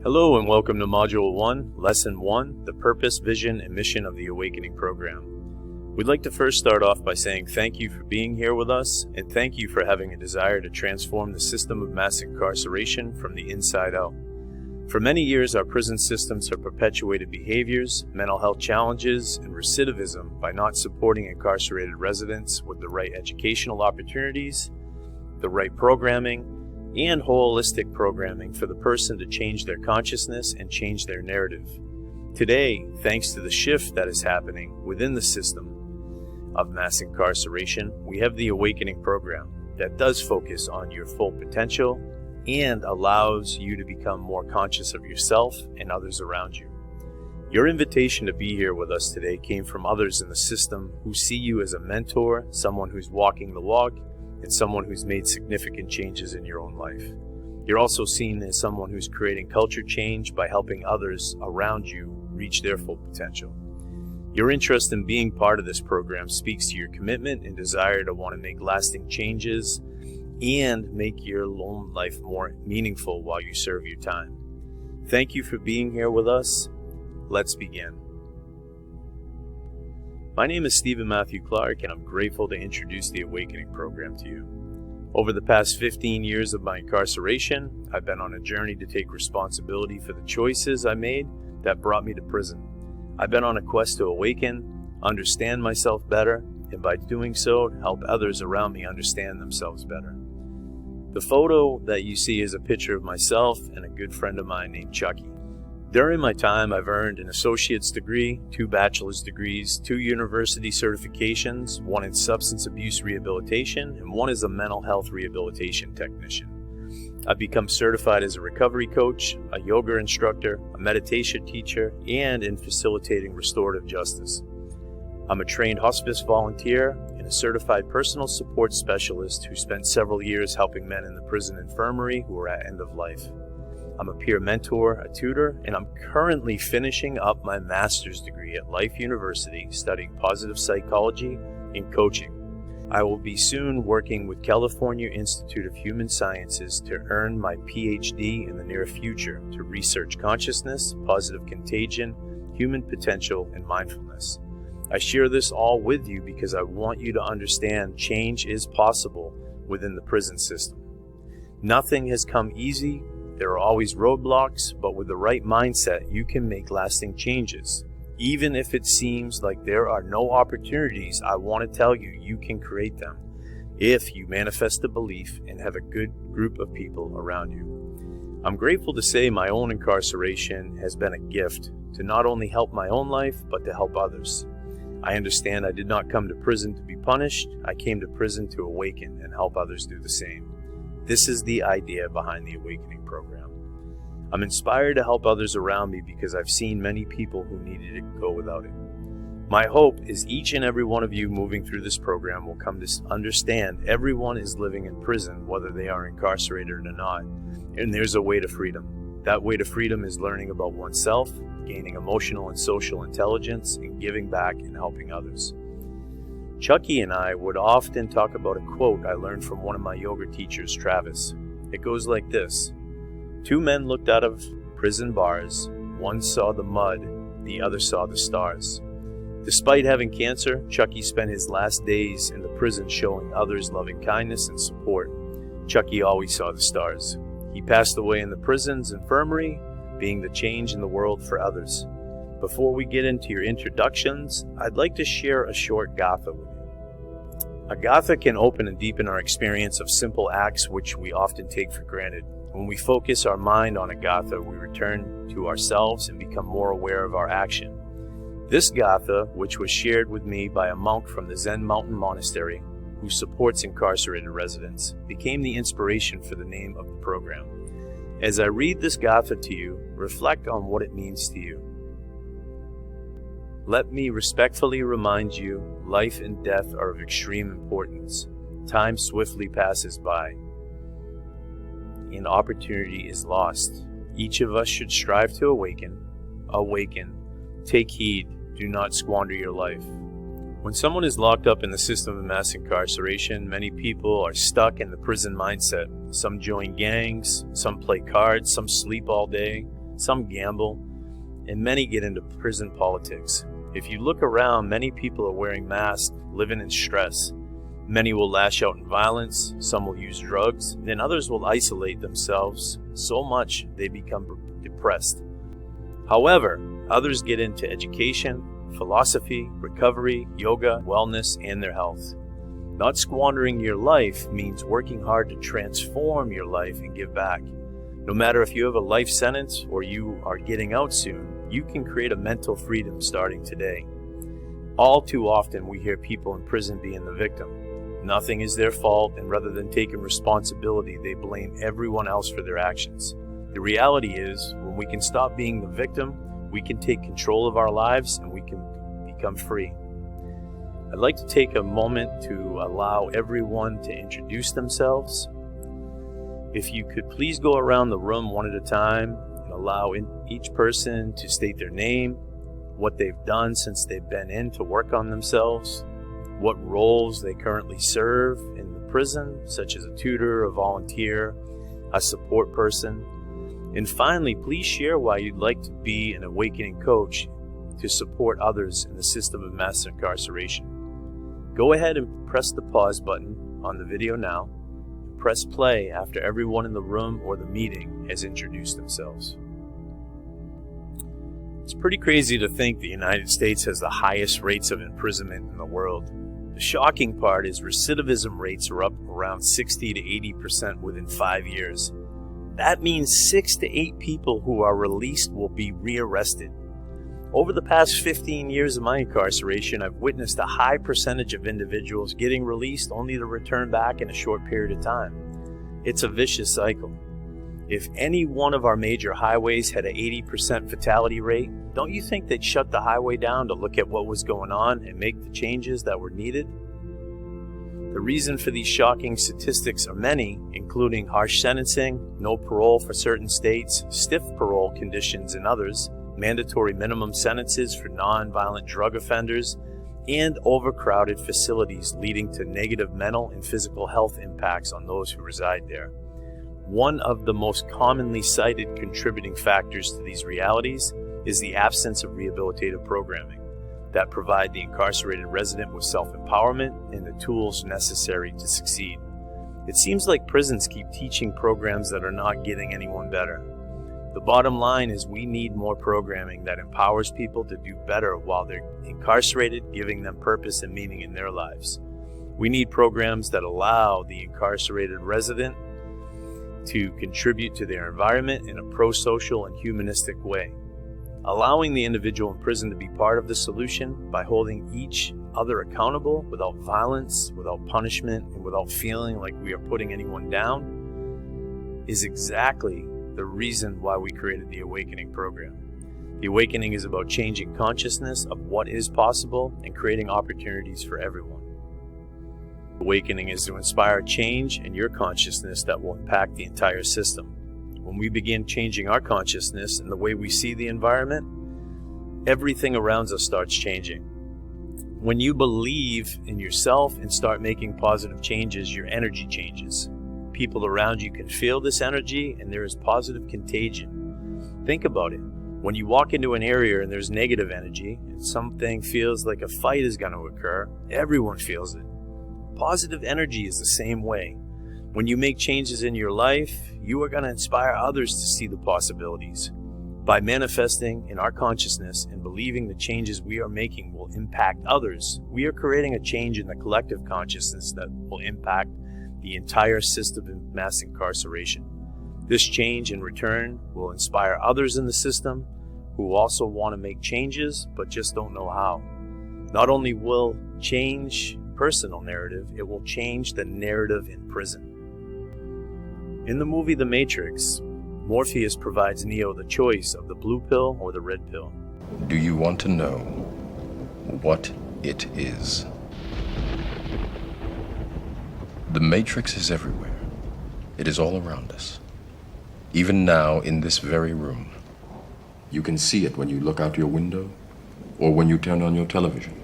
Hello and welcome to Module 1, Lesson 1, the Purpose, Vision, and Mission of the Awakening Program. We'd like to first start off by saying thank you for being here with us, and thank you for having a desire to transform the system of mass incarceration from the inside out. For many years, our prison systems have perpetuated behaviors, mental health challenges, and recidivism by not supporting incarcerated residents with the right educational opportunities, the right programming, and holistic programming for the person to change their consciousness and change their narrative. Today, thanks to the shift that is happening within the system of mass incarceration, we have the Awakening Program that does focus on your full potential and allows you to become more conscious of yourself and others around you. Your invitation to be here with us today came from others in the system who see you as a mentor, someone who's walking the walk, and someone who's made significant changes in your own life. You're also seen as someone who's creating culture change by helping others around you reach their full potential. Your interest in being part of this program speaks to your commitment and desire to want to make lasting changes and make your own life more meaningful while you serve your time. Thank you for being here with us. Let's begin. My name is Stephen Matthew Clark, and I'm grateful to introduce the Awakening Program to you. Over the past 15 years of my incarceration, I've been on a journey to take responsibility for the choices I made that brought me to prison. I've been on a quest to awaken, understand myself better, and by doing so, help others around me understand themselves better. The photo that you see is a picture of myself and a good friend of mine named Chucky. During my time, I've earned an associate's degree, 2 bachelor's degrees, 2 university certifications, 1 in substance abuse rehabilitation, and 1 as a mental health rehabilitation technician. I've become certified as a recovery coach, a yoga instructor, a meditation teacher, and in facilitating restorative justice. I'm a trained hospice volunteer and a certified personal support specialist who spent several years helping men in the prison infirmary who are at end of life. I'm a peer mentor, a tutor, and I'm currently finishing up my master's degree at Life University studying positive psychology and coaching. I will be soon working with California Institute of Human Sciences to earn my PhD in the near future to research consciousness, positive contagion, human potential, and mindfulness. I share this all with you because I want you to understand change is possible within the prison system. Nothing has come easy. There are always roadblocks, but with the right mindset, you can make lasting changes. Even if it seems like there are no opportunities, I want to tell you, you can create them if you manifest the belief and have a good group of people around you. I'm grateful to say my own incarceration has been a gift to not only help my own life, but to help others. I understand I did not come to prison to be punished. I came to prison to awaken and help others do the same. This is the idea behind the Awakening Program. I'm inspired to help others around me because I've seen many people who needed to go without it. My hope is each and every one of you moving through this program will come to understand everyone is living in prison, whether they are incarcerated or not, and there's a way to freedom. That way to freedom is learning about oneself, gaining emotional and social intelligence, and giving back and helping others. Chucky and I would often talk about a quote I learned from one of my yoga teachers, Travis. It goes like this: 2 men looked out of prison bars. One saw the mud, the other saw the stars. Despite having cancer, Chucky spent his last days in the prison showing others loving kindness and support. Chucky always saw the stars. He passed away in the prison's infirmary, being the change in the world for others. Before we get into your introductions, I'd like to share a short gatha with you. A gatha can open and deepen our experience of simple acts which we often take for granted. When we focus our mind on a gatha, we return to ourselves and become more aware of our action. This gatha, which was shared with me by a monk from the Zen Mountain Monastery who supports incarcerated residents, became the inspiration for the name of the program. As I read this gatha to you, reflect on what it means to you. Let me respectfully remind you, life and death are of extreme importance. Time swiftly passes by, and opportunity is lost. Each of us should strive to awaken. Take heed, do not squander your life. When someone is locked up in the system of mass incarceration, many people are stuck in the prison mindset. Some join gangs, some play cards, some sleep all day, some gamble, and many get into prison politics. If you look around, many people are wearing masks, living in stress. Many will lash out in violence, some will use drugs, and others will isolate themselves so much they become depressed. However, others get into education, philosophy, recovery, yoga, wellness, and their health. Not squandering your life means working hard to transform your life and give back. No matter if you have a life sentence or you are getting out soon, you can create a mental freedom starting today. All too often we hear people in prison being the victim. Nothing is their fault, and rather than taking responsibility, they blame everyone else for their actions. The reality is, when we can stop being the victim, we can take control of our lives and we can become free. I'd like to take a moment to allow everyone to introduce themselves. If you could please go around the room one at a time and allow each person to state their name, what they've done since they've been in to work on themselves, what roles they currently serve in the prison, such as a tutor, a volunteer, a support person. And finally, please share why you'd like to be an awakening coach to support others in the system of mass incarceration. Go ahead and press the pause button on the video now. Press play after everyone in the room or the meeting has introduced themselves. It's pretty crazy to think the United States has the highest rates of imprisonment in the world. The shocking part is recidivism rates are up around 60 to 80% within 5 years. That means 6 to 8 people who are released will be rearrested. Over the past 15 years of my incarceration, I've witnessed a high percentage of individuals getting released only to return back in a short period of time. It's a vicious cycle. If any one of our major highways had an 80% fatality rate, don't you think they'd shut the highway down to look at what was going on and make the changes that were needed? The reason for these shocking statistics are many, including harsh sentencing, no parole for certain states, stiff parole conditions in others, mandatory minimum sentences for non-violent drug offenders, and overcrowded facilities leading to negative mental and physical health impacts on those who reside there. One of the most commonly cited contributing factors to these realities is the absence of rehabilitative programming that provide the incarcerated resident with self-empowerment and the tools necessary to succeed. It seems like prisons keep teaching programs that are not getting anyone better. The bottom line is we need more programming that empowers people to do better while they're incarcerated, giving them purpose and meaning in their lives. We need programs that allow the incarcerated resident to contribute to their environment in a pro-social and humanistic way, allowing the individual in prison to be part of the solution by holding each other accountable without violence, without punishment, and without feeling like we are putting anyone down is exactly the reason why we created the Awakening program. The Awakening is about changing consciousness of what is possible and creating opportunities for everyone. Awakening is to inspire change in your consciousness that will impact the entire system. When we begin changing our consciousness and the way we see the environment, everything around us starts changing. When you believe in yourself and start making positive changes, your energy changes. People around you can feel this energy, and there is positive contagion. Think about it. When you walk into an area and there's negative energy, and something feels like a fight is going to occur, everyone feels it. Positive energy is the same way. When you make changes in your life, you are going to inspire others to see the possibilities. By manifesting in our consciousness and believing the changes we are making will impact others, we are creating a change in the collective consciousness that will impact the entire system of mass incarceration. This change in return will inspire others in the system who also want to make changes but just don't know how. Not only will change personal narrative, it will change the narrative in prison. In the movie The Matrix, Morpheus provides Neo the choice of the blue pill or the red pill. Do you want to know what it is? The Matrix is everywhere. It is all around us. Even now, in this very room. You can see it when you look out your window or when you turn on your television.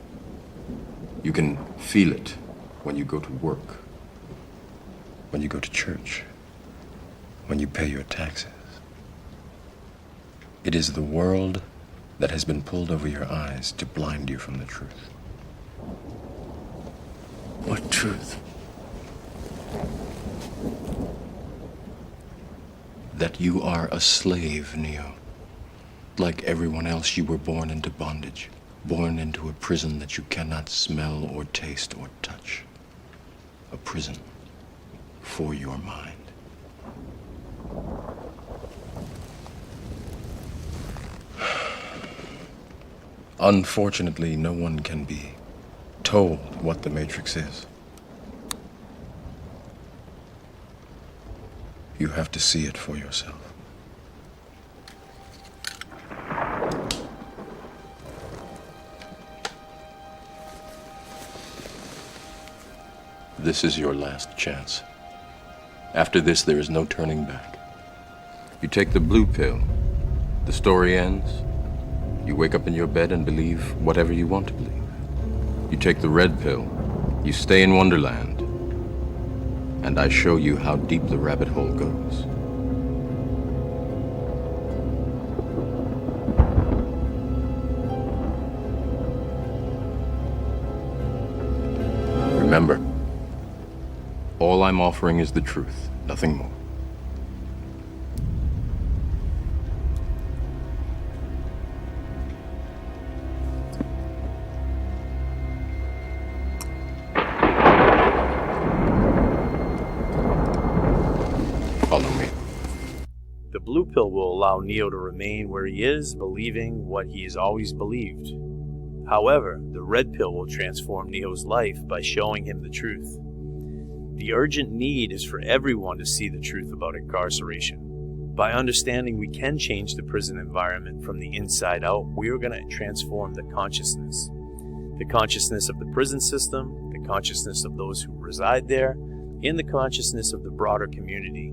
You can feel it when you go to work, when you go to church, when you pay your taxes. It is the world that has been pulled over your eyes to blind you from the truth. What truth? That you are a slave, Neo. Like everyone else, you were born into bondage, born into a prison that you cannot smell or taste or touch. A prison for your mind. Unfortunately, no one can be told what the Matrix is. You have to see it for yourself. This is your last chance. After this, there is no turning back. You take the blue pill, the story ends. You wake up in your bed and believe whatever you want to believe. You take the red pill, you stay in Wonderland, and I show you how deep the rabbit hole goes. Remember, all I'm offering is the truth, nothing more. Follow me. The blue pill will allow Neo to remain where he is, believing what he has always believed. However, the red pill will transform Neo's life by showing him the truth. The urgent need is for everyone to see the truth about incarceration. By understanding we can change the prison environment from the inside out, we are going to transform the consciousness. The consciousness of the prison system, the consciousness of those who reside there, and the consciousness of the broader community.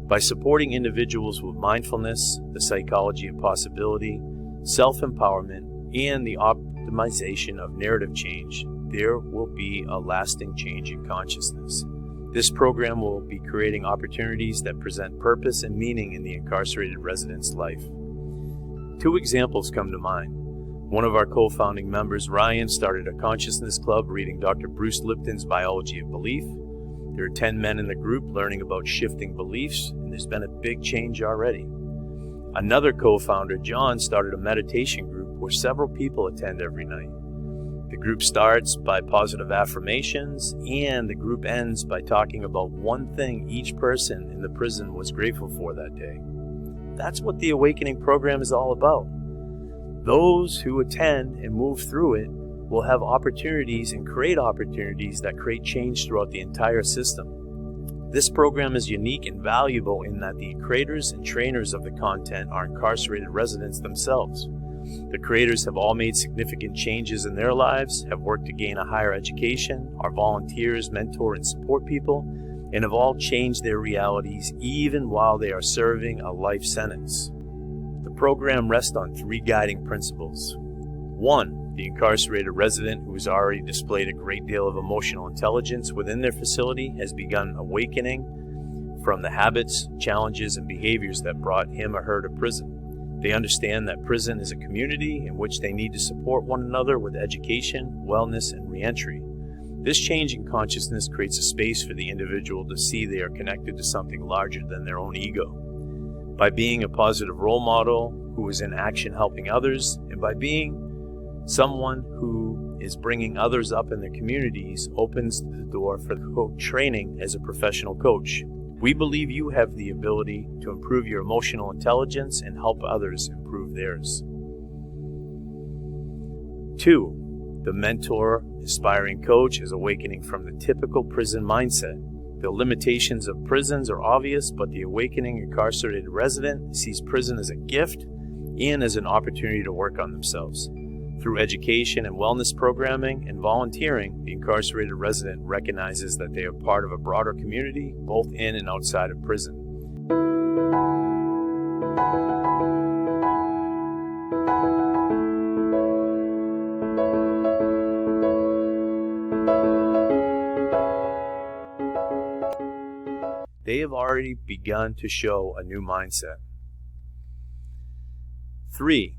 By supporting individuals with mindfulness, the psychology of possibility, self-empowerment, and the optimization of narrative change, there will be a lasting change in consciousness. This program will be creating opportunities that present purpose and meaning in the incarcerated resident's life. Two examples come to mind. One of our co-founding members, Ryan, started a consciousness club reading Dr. Bruce Lipton's Biology of Belief. There are 10 men in the group learning about shifting beliefs, and there's been a big change already. Another co-founder, John, started a meditation group where several people attend every night. The group starts by positive affirmations, and the group ends by talking about one thing each person in the prison was grateful for that day. That's what the Awakening program is all about. Those who attend and move through it will have opportunities and create opportunities that create change throughout the entire system. This program is unique and valuable in that the creators and trainers of the content are incarcerated residents themselves. The creators have all made significant changes in their lives, have worked to gain a higher education, are volunteers, mentor, and support people, and have all changed their realities even while they are serving a life sentence. The program rests on three guiding principles. 1. The incarcerated resident who has already displayed a great deal of emotional intelligence within their facility has begun awakening from the habits, challenges, and behaviors that brought him or her to prison. They understand that prison is a community in which they need to support one another with education, wellness, and reentry. This change in consciousness creates a space for the individual to see they are connected to something larger than their own ego. By being a positive role model who is in action helping others, and by being someone who is bringing others up in their communities, opens the door for training as a professional coach. We believe you have the ability to improve your emotional intelligence and help others improve theirs. 2. The mentor, aspiring coach is awakening from the typical prison mindset. The limitations of prisons are obvious, but the awakening incarcerated resident sees prison as a gift and as an opportunity to work on themselves. Through education and wellness programming and volunteering, the incarcerated resident recognizes that they are part of a broader community, both in and outside of prison. They have already begun to show a new mindset. 3.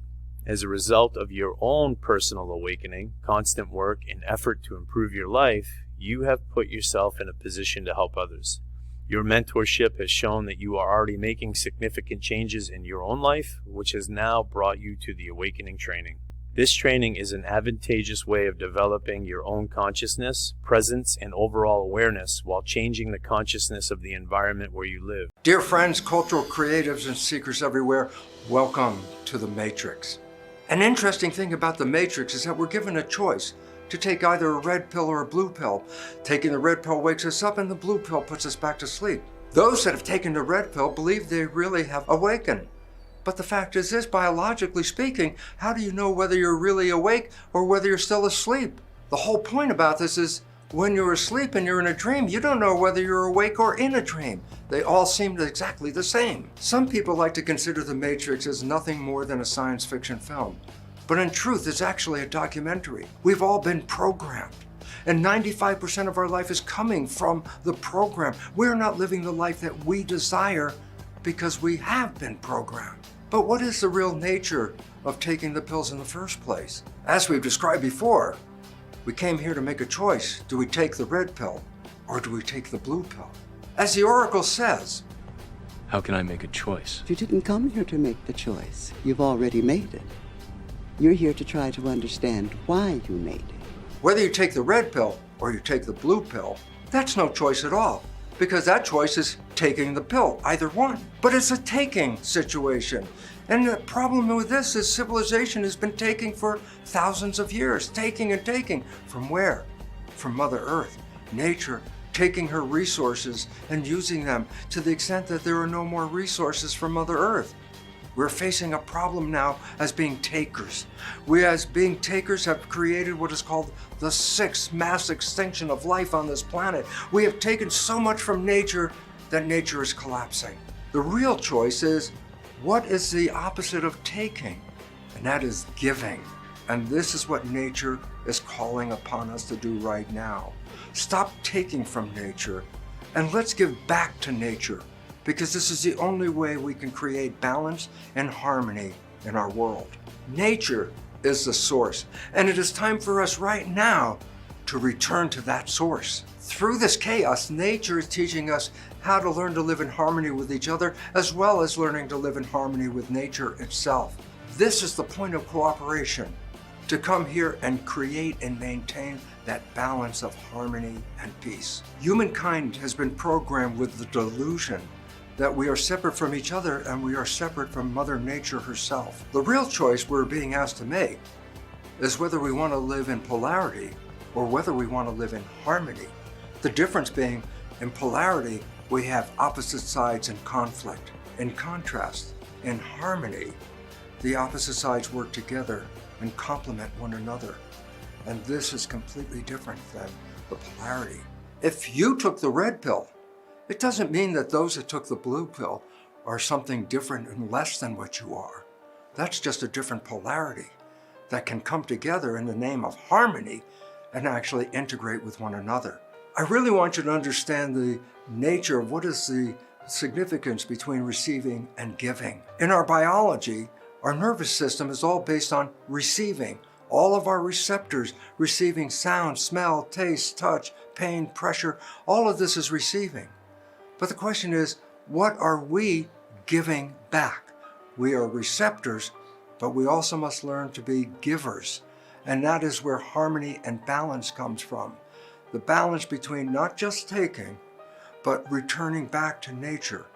As a result of your own personal awakening, constant work, and effort to improve your life, you have put yourself in a position to help others. Your mentorship has shown that you are already making significant changes in your own life, which has now brought you to the awakening training. This training is an advantageous way of developing your own consciousness, presence, and overall awareness while changing the consciousness of the environment where you live. Dear friends, cultural creatives, and seekers everywhere, welcome to the Matrix. An interesting thing about the Matrix is that we're given a choice to take either a red pill or a blue pill. Taking the red pill wakes us up and the blue pill puts us back to sleep. Those that have taken the red pill believe they really have awakened. But the fact is this, biologically speaking, how do you know whether you're really awake or whether you're still asleep? The whole point about this is when you're asleep and you're in a dream, you don't know whether you're awake or in a dream. They all seem exactly the same. Some people like to consider The Matrix as nothing more than a science fiction film. But in truth, it's actually a documentary. We've all been programmed. And 95% of our life is coming from the program. We're not living the life that we desire because we have been programmed. But what is the real nature of taking the pills in the first place? As we've described before, we came here to make a choice. Do we take the red pill or do we take the blue pill? As the Oracle says, how can I make a choice? You didn't come here to make the choice. You've already made it. You're here to try to understand why you made it. Whether you take the red pill or you take the blue pill, that's no choice at all, because that choice is taking the pill, either one. But it's a taking situation. And the problem with this is civilization has been taking for thousands of years, taking and taking. From where? From Mother Earth, nature, taking her resources and using them to the extent that there are no more resources from Mother Earth. We're facing a problem now as being takers. We as being takers have created what is called the 6th mass extinction of life on this planet. We have taken so much from nature that nature is collapsing. The real choice is, what is the opposite of taking? And that is giving. And this is what nature is calling upon us to do right now. Stop taking from nature and let's give back to nature, because this is the only way we can create balance and harmony in our world. Nature is the source, and it is time for us right now to return to that source. Through this chaos, nature is teaching us how to learn to live in harmony with each other, as well as learning to live in harmony with nature itself. This is the point of cooperation, to come here and create and maintain that balance of harmony and peace. Humankind has been programmed with the delusion that we are separate from each other and we are separate from Mother Nature herself. The real choice we're being asked to make is whether we want to live in polarity or whether we want to live in harmony. The difference being, in polarity, we have opposite sides in conflict. In contrast, in harmony, the opposite sides work together and complement one another. And this is completely different than the polarity. If you took the red pill, it doesn't mean that those that took the blue pill are something different and less than what you are. That's just a different polarity that can come together in the name of harmony and actually integrate with one another. I really want you to understand the nature of what is the significance between receiving and giving. In our biology, our nervous system is all based on receiving. All of our receptors receiving sound, smell, taste, touch, pain, pressure, all of this is receiving. But the question is, what are we giving back? We are receptors, but we also must learn to be givers. And that is where harmony and balance comes from. The balance between not just taking, but returning back to nature,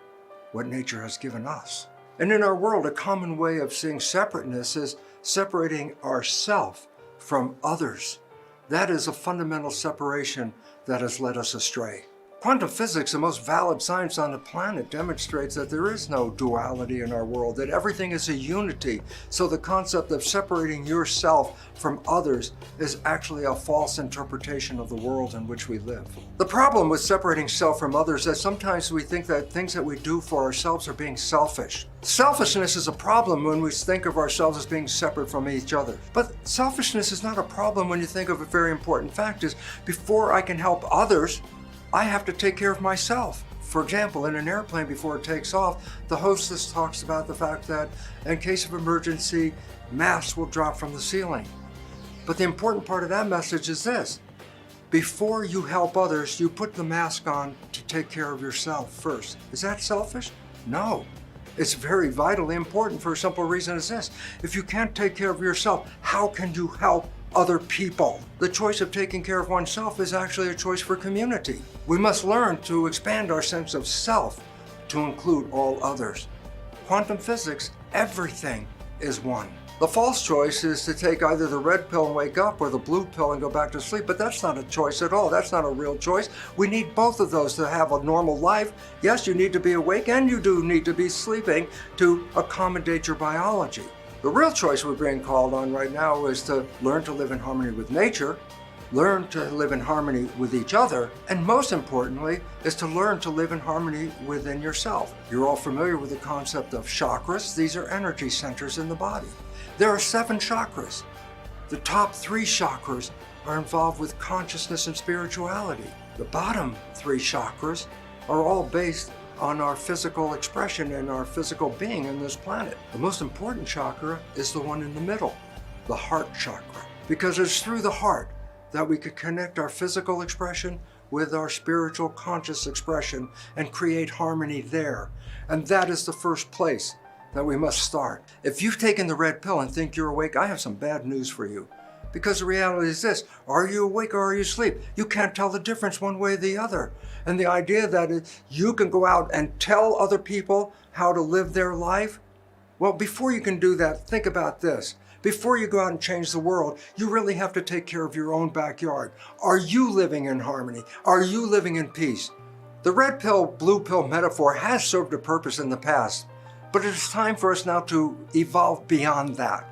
what nature has given us. And in our world, a common way of seeing separateness is separating ourself from others. That is a fundamental separation that has led us astray. Quantum physics, the most valid science on the planet, demonstrates that there is no duality in our world, that everything is a unity. So the concept of separating yourself from others is actually a false interpretation of the world in which we live. The problem with separating self from others is that sometimes we think that things that we do for ourselves are being selfish. Selfishness is a problem when we think of ourselves as being separate from each other. But selfishness is not a problem when you think of a very important fact is, before I can help others, I have to take care of myself. For example, in an airplane before it takes off, the hostess talks about the fact that in case of emergency, masks will drop from the ceiling. But the important part of that message is this: before you help others, you put the mask on to take care of yourself first. Is that selfish? No. It's very vitally important for a simple reason as this: if you can't take care of yourself, how can you help other people? The choice of taking care of oneself is actually a choice for community. We must learn to expand our sense of self to include all others. Quantum physics, everything is one. The false choice is to take either the red pill and wake up or the blue pill and go back to sleep, but that's not a choice at all. That's not a real choice. We need both of those to have a normal life. Yes, you need to be awake and you do need to be sleeping to accommodate your biology. The real choice we're being called on right now is to learn to live in harmony with nature, learn to live in harmony with each other, and most importantly, is to learn to live in harmony within yourself. You're all familiar with the concept of chakras. These are energy centers in the body. There are 7 chakras. The top 3 chakras are involved with consciousness and spirituality. The bottom 3 chakras are all based on our physical expression and our physical being in this planet. The most important chakra is the one in the middle, the heart chakra, because it's through the heart that we could connect our physical expression with our spiritual conscious expression and create harmony there. And that is the first place that we must start. If you've taken the red pill and think you're awake, I have some bad news for you. Because the reality is this: are you awake or are you asleep? You can't tell the difference one way or the other. And the idea that you can go out and tell other people how to live their life, well, before you can do that, think about this. Before you go out and change the world, you really have to take care of your own backyard. Are you living in harmony? Are you living in peace? The red pill, blue pill metaphor has served a purpose in the past, but it is time for us now to evolve beyond that.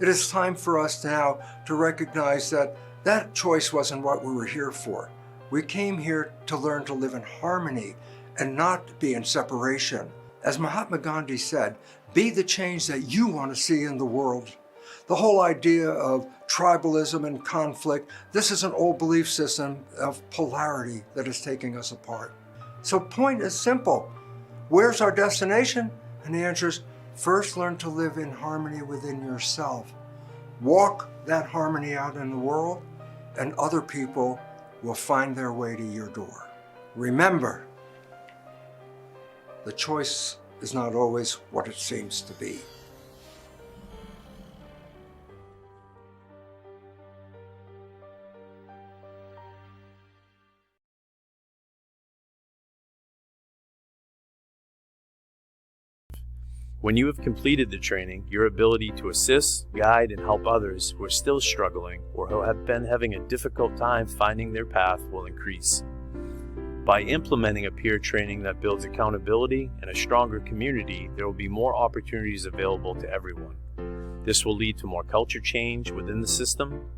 It is time for us now to recognize that that choice wasn't what we were here for. We came here to learn to live in harmony and not be in separation. As Mahatma Gandhi said, be the change that you want to see in the world. The whole idea of tribalism and conflict, this is an old belief system of polarity that is taking us apart. So point is simple. Where's our destination? And the answer is, first learn to live in harmony within yourself. Walk that harmony out in the world, and other people will find their way to your door. Remember, the choice is not always what it seems to be. When you have completed the training, your ability to assist, guide, and help others who are still struggling or who have been having a difficult time finding their path will increase. By implementing a peer training that builds accountability and a stronger community, there will be more opportunities available to everyone. This will lead to more culture change within the system.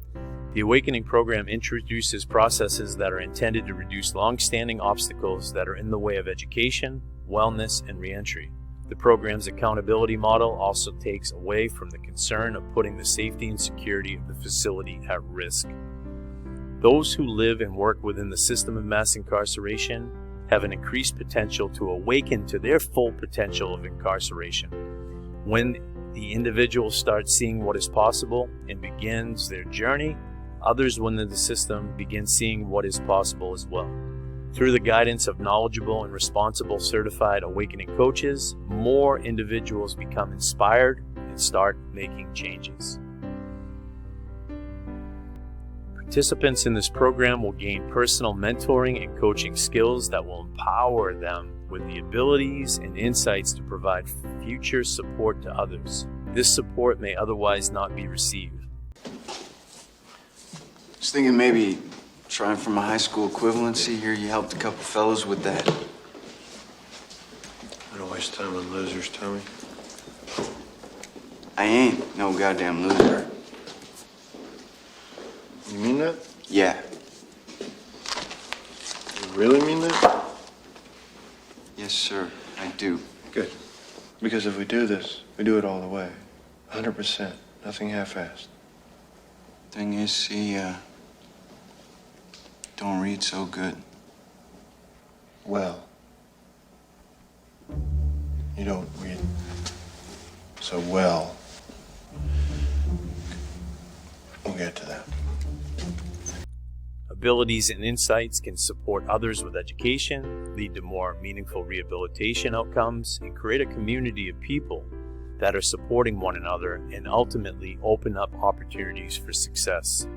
The Awakening program introduces processes that are intended to reduce long-standing obstacles that are in the way of education, wellness, and reentry. The program's accountability model also takes away from the concern of putting the safety and security of the facility at risk. Those who live and work within the system of mass incarceration have an increased potential to awaken to their full potential of incarceration. When the individual starts seeing what is possible and begins their journey, others within the system begin seeing what is possible as well. Through the guidance of knowledgeable and responsible certified awakening coaches, more individuals become inspired and start making changes. Participants in this program will gain personal mentoring and coaching skills that will empower them with the abilities and insights to provide future support to others. This support may otherwise not be received. Just thinking maybe trying for my high school equivalency here. You helped a couple fellows with that. I don't waste time on losers, Tommy. I ain't no goddamn loser. You mean that? Yeah. You really mean that? Yes, sir, I do. Good. Because if we do this, we do it all the way. 100%. Nothing half-assed. Thing is, see, don't read so good. Well, you don't read so well. We'll get to that. Abilities and insights can support others with education, lead to more meaningful rehabilitation outcomes, and create a community of people that are supporting one another and ultimately open up opportunities for success.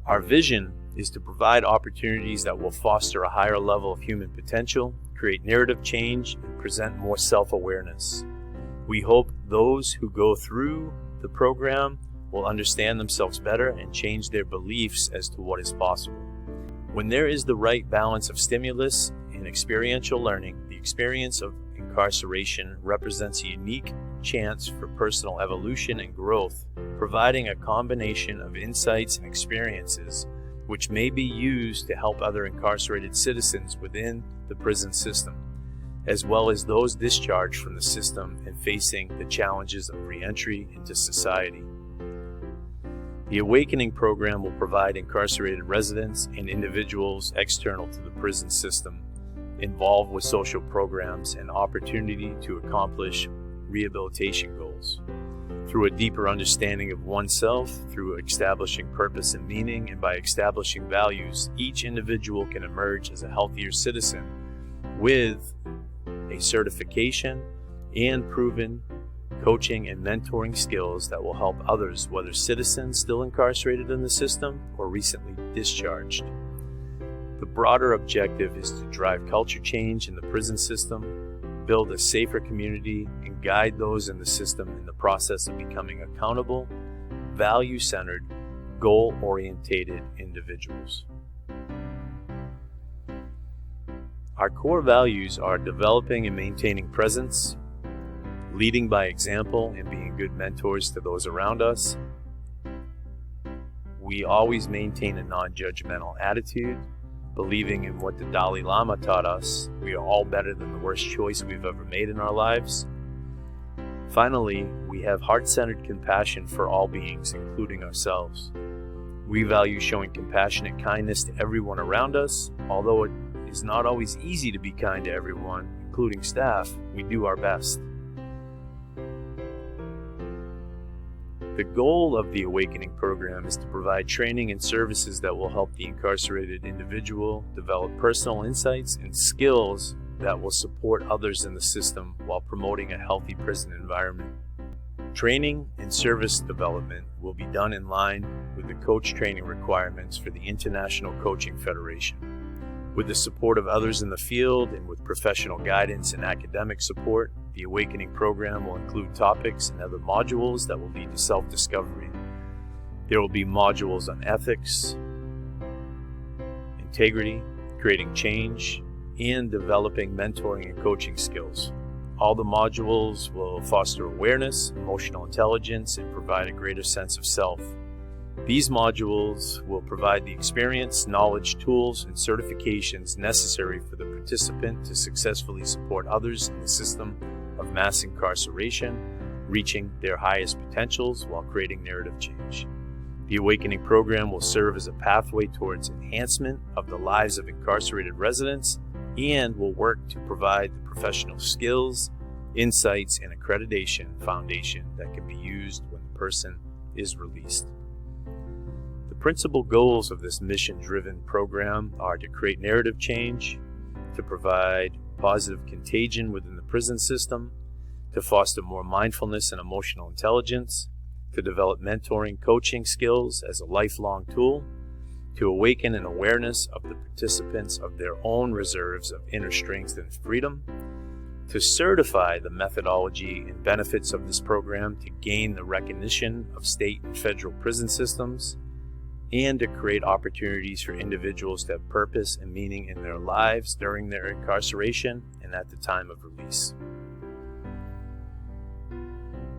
Our vision is to provide opportunities that will foster a higher level of human potential, create narrative change, and present more self-awareness. We hope those who go through the program will understand themselves better and change their beliefs as to what is possible. When there is the right balance of stimulus and experiential learning, the experience of incarceration represents a unique chance for personal evolution and growth, providing a combination of insights and experiences which may be used to help other incarcerated citizens within the prison system, as well as those discharged from the system and facing the challenges of reentry into society. The Awakening program will provide incarcerated residents and individuals external to the prison system involved with social programs an opportunity to accomplish rehabilitation goals. Through a deeper understanding of oneself, through establishing purpose and meaning, and by establishing values, each individual can emerge as a healthier citizen with a certification and proven coaching and mentoring skills that will help others, whether citizens still incarcerated in the system or recently discharged. The broader objective is to drive culture change in the prison system, build a safer community, and guide those in the system in the process of becoming accountable, value-centered, goal-orientated individuals. Our core values are developing and maintaining presence, leading by example and being good mentors to those around us. We always maintain a non-judgmental attitude, believing in what the Dalai Lama taught us: we are all better than the worst choice we've ever made in our lives. Finally, we have heart-centered compassion for all beings, including ourselves. We value showing compassionate kindness to everyone around us. Although it is not always easy to be kind to everyone, including staff, we do our best. The goal of the Awakening program is to provide training and services that will help the incarcerated individual develop personal insights and skills that will support others in the system while promoting a healthy prison environment. Training and service development will be done in line with the coach training requirements for the International Coaching Federation. With the support of others in the field and with professional guidance and academic support, the Awakening program will include topics and other modules that will lead to self-discovery. There will be modules on ethics, integrity, creating change, and developing mentoring and coaching skills. All the modules will foster awareness, emotional intelligence, and provide a greater sense of self. These modules will provide the experience, knowledge, tools, and certifications necessary for the participant to successfully support others in the system of mass incarceration, reaching their highest potentials while creating narrative change. The Awakening program will serve as a pathway towards enhancement of the lives of incarcerated residents and will work to provide the professional skills, insights, and accreditation foundation that can be used when the person is released. The principal goals of this mission-driven program are to create narrative change, to provide positive contagion within the prison system, to foster more mindfulness and emotional intelligence, to develop mentoring coaching skills as a lifelong tool, to awaken an awareness of the participants of their own reserves of inner strength and freedom, to certify the methodology and benefits of this program to gain the recognition of state and federal prison systems, and to create opportunities for individuals to have purpose and meaning in their lives during their incarceration and at the time of release.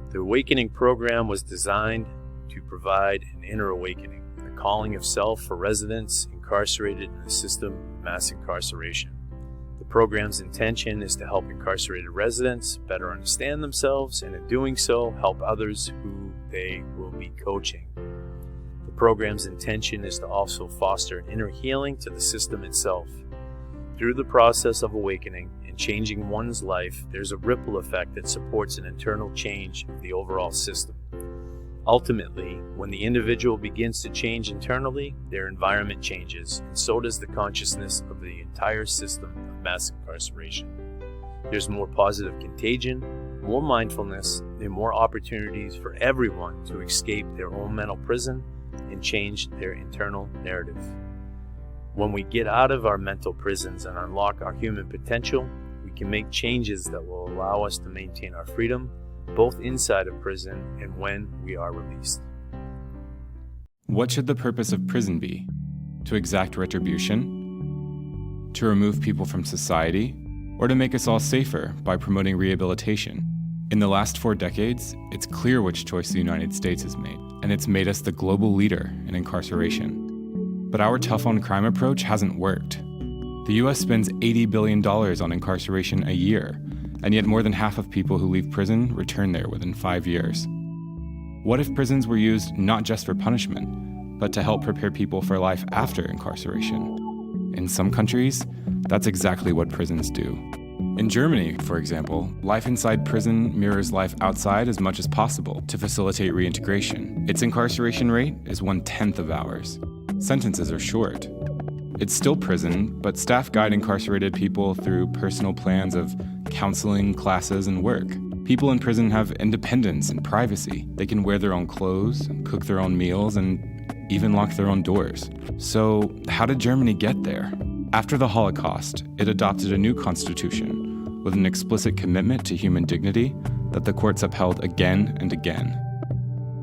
The Awakening program was designed to provide an inner awakening, a calling of self for residents incarcerated in the system of mass incarceration. The program's intention is to help incarcerated residents better understand themselves and in doing so help others who they will be coaching. The program's intention is to also foster an inner healing to the system itself. Through the process of awakening and changing one's life, there's a ripple effect that supports an internal change of the overall system. Ultimately, when the individual begins to change internally, their environment changes, and so does the consciousness of the entire system of mass incarceration. There's more positive contagion, more mindfulness, and more opportunities for everyone to escape their own mental prison and change their internal narrative. When we get out of our mental prisons and unlock our human potential, we can make changes that will allow us to maintain our freedom, both inside of prison and when we are released. What should the purpose of prison be? To exact retribution? To remove people from society? Or to make us all safer by promoting rehabilitation? In the last 4 decades, it's clear which choice the United States has made, and it's made us the global leader in incarceration. But our tough-on-crime approach hasn't worked. The US spends $80 billion on incarceration a year, and yet more than half of people who leave prison return there within 5 years. What if prisons were used not just for punishment, but to help prepare people for life after incarceration? In some countries, that's exactly what prisons do. In Germany, for example, life inside prison mirrors life outside as much as possible to facilitate reintegration. Its incarceration rate is 1/10 of ours. Sentences are short. It's still prison, but staff guide incarcerated people through personal plans of counseling, classes, and work. People in prison have independence and privacy. They can wear their own clothes, cook their own meals, and even lock their own doors. So, how did Germany get there? After the Holocaust, it adopted a new constitution with an explicit commitment to human dignity that the courts upheld again and again.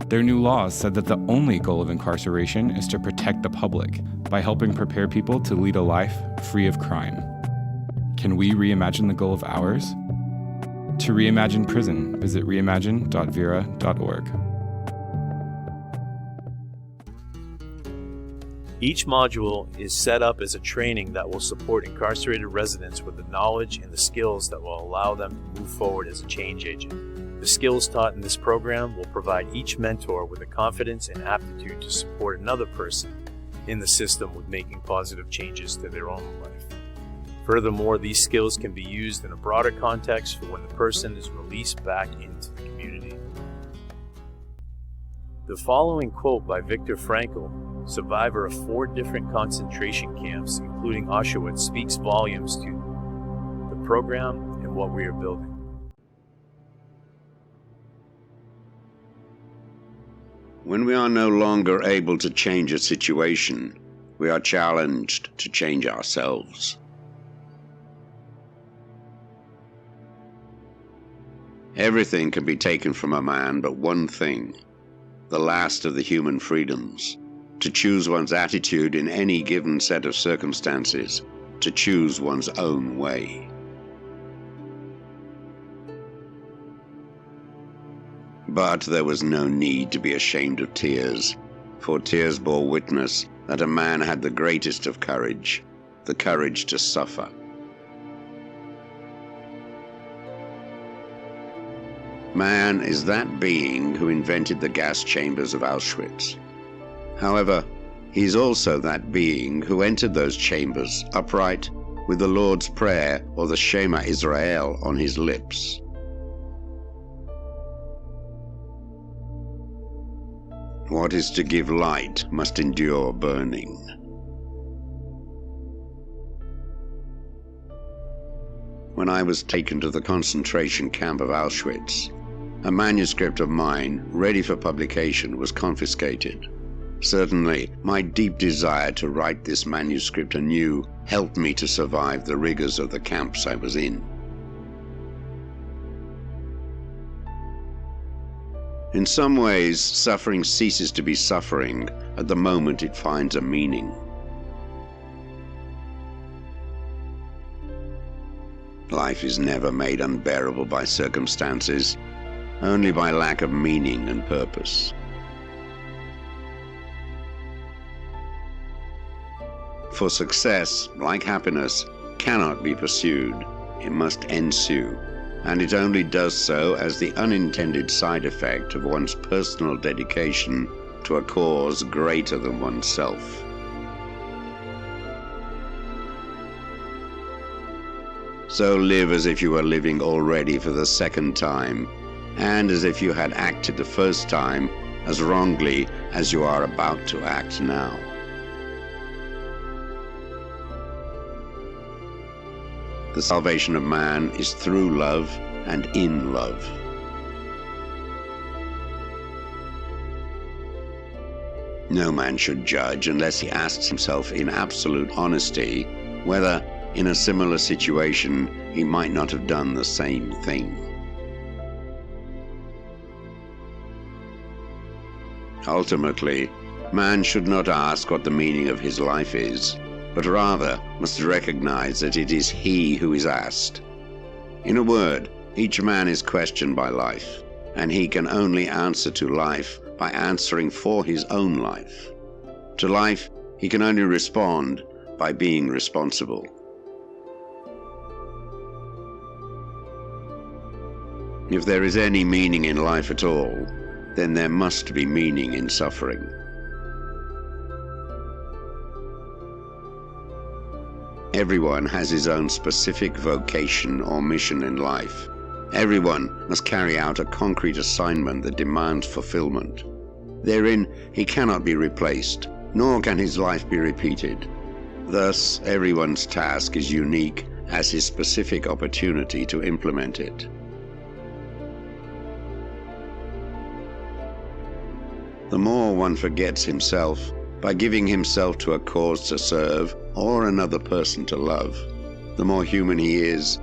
Their new laws said that the only goal of incarceration is to protect the public by helping prepare people to lead a life free of crime. Can we reimagine the goal of ours? To reimagine prison, visit reimagine.vera.org. Each module is set up as a training that will support incarcerated residents with the knowledge and the skills that will allow them to move forward as a change agent. The skills taught in this program will provide each mentor with the confidence and aptitude to support another person in the system with making positive changes to their own life. Furthermore, these skills can be used in a broader context for when the person is released back into the community. The following quote by Viktor Frankl, survivor of 4 different concentration camps, including Auschwitz, speaks volumes to the program and what we are building. When we are no longer able to change a situation, we are challenged to change ourselves. Everything can be taken from a man but one thing, the last of the human freedoms, to choose one's attitude in any given set of circumstances, to choose one's own way. But there was no need to be ashamed of tears, for tears bore witness that a man had the greatest of courage, the courage to suffer. Man is that being who invented the gas chambers of Auschwitz. However, he is also that being who entered those chambers upright with the Lord's Prayer or the Shema Israel on his lips. What is to give light must endure burning. When I was taken to the concentration camp of Auschwitz, a manuscript of mine, ready for publication, was confiscated. Certainly, my deep desire to write this manuscript anew helped me to survive the rigors of the camps I was in. In some ways, suffering ceases to be suffering at the moment it finds a meaning. Life is never made unbearable by circumstances, only by lack of meaning and purpose. For success, like happiness, cannot be pursued. It must ensue, and it only does so as the unintended side effect of one's personal dedication to a cause greater than oneself. So live as if you were living already for the second time, and as if you had acted the first time as wrongly as you are about to act now. The salvation of man is through love and in love. No man should judge unless he asks himself in absolute honesty whether, in a similar situation, he might not have done the same thing. Ultimately, man should not ask what the meaning of his life is, but rather must recognize that it is he who is asked. In a word, each man is questioned by life, and he can only answer to life by answering for his own life. To life, he can only respond by being responsible. If there is any meaning in life at all, then there must be meaning in suffering. Everyone has his own specific vocation or mission in life. Everyone must carry out a concrete assignment that demands fulfillment. Therein, he cannot be replaced, nor can his life be repeated. Thus, everyone's task is unique as his specific opportunity to implement it. The more one forgets himself by giving himself to a cause to serve or another person to love, the more human he is,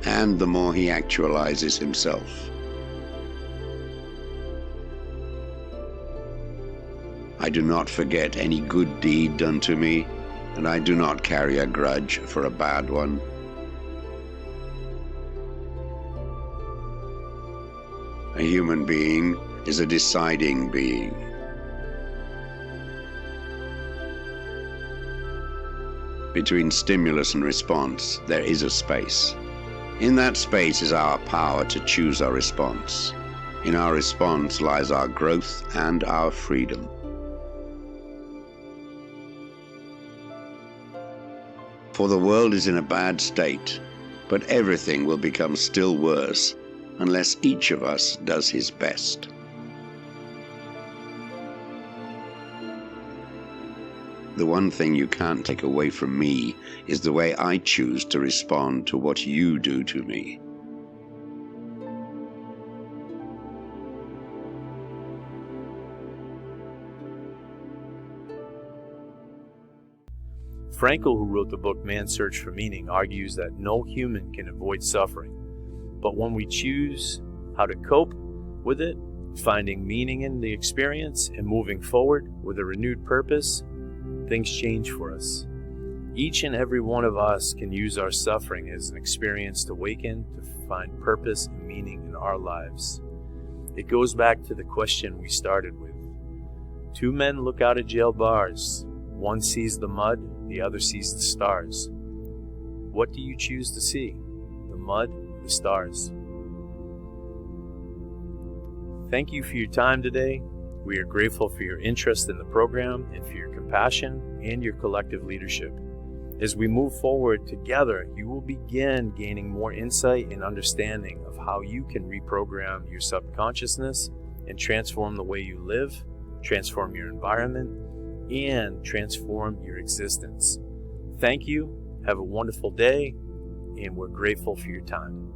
and the more he actualizes himself. I do not forget any good deed done to me, and I do not carry a grudge for a bad one. A human being is a deciding being. Between stimulus and response, there is a space. In that space is our power to choose our response. In our response lies our growth and our freedom. For the world is in a bad state, but everything will become still worse unless each of us does his best. The one thing you can't take away from me is the way I choose to respond to what you do to me. Frankl, who wrote the book Man's Search for Meaning, argues that no human can avoid suffering, but when we choose how to cope with it, finding meaning in the experience and moving forward with a renewed purpose, things change for us. Each and every one of us can use our suffering as an experience to awaken, to find purpose and meaning in our lives. It goes back to the question we started with. Two men look out at jail bars. One sees the mud, the other sees the stars. What do you choose to see? The mud or the stars? Thank you for your time today. We are grateful for your interest in the program and for your compassion and your collective leadership. As we move forward together, you will begin gaining more insight and understanding of how you can reprogram your subconsciousness and transform the way you live, transform your environment, and transform your existence. Thank you. Have a wonderful day, and we're grateful for your time.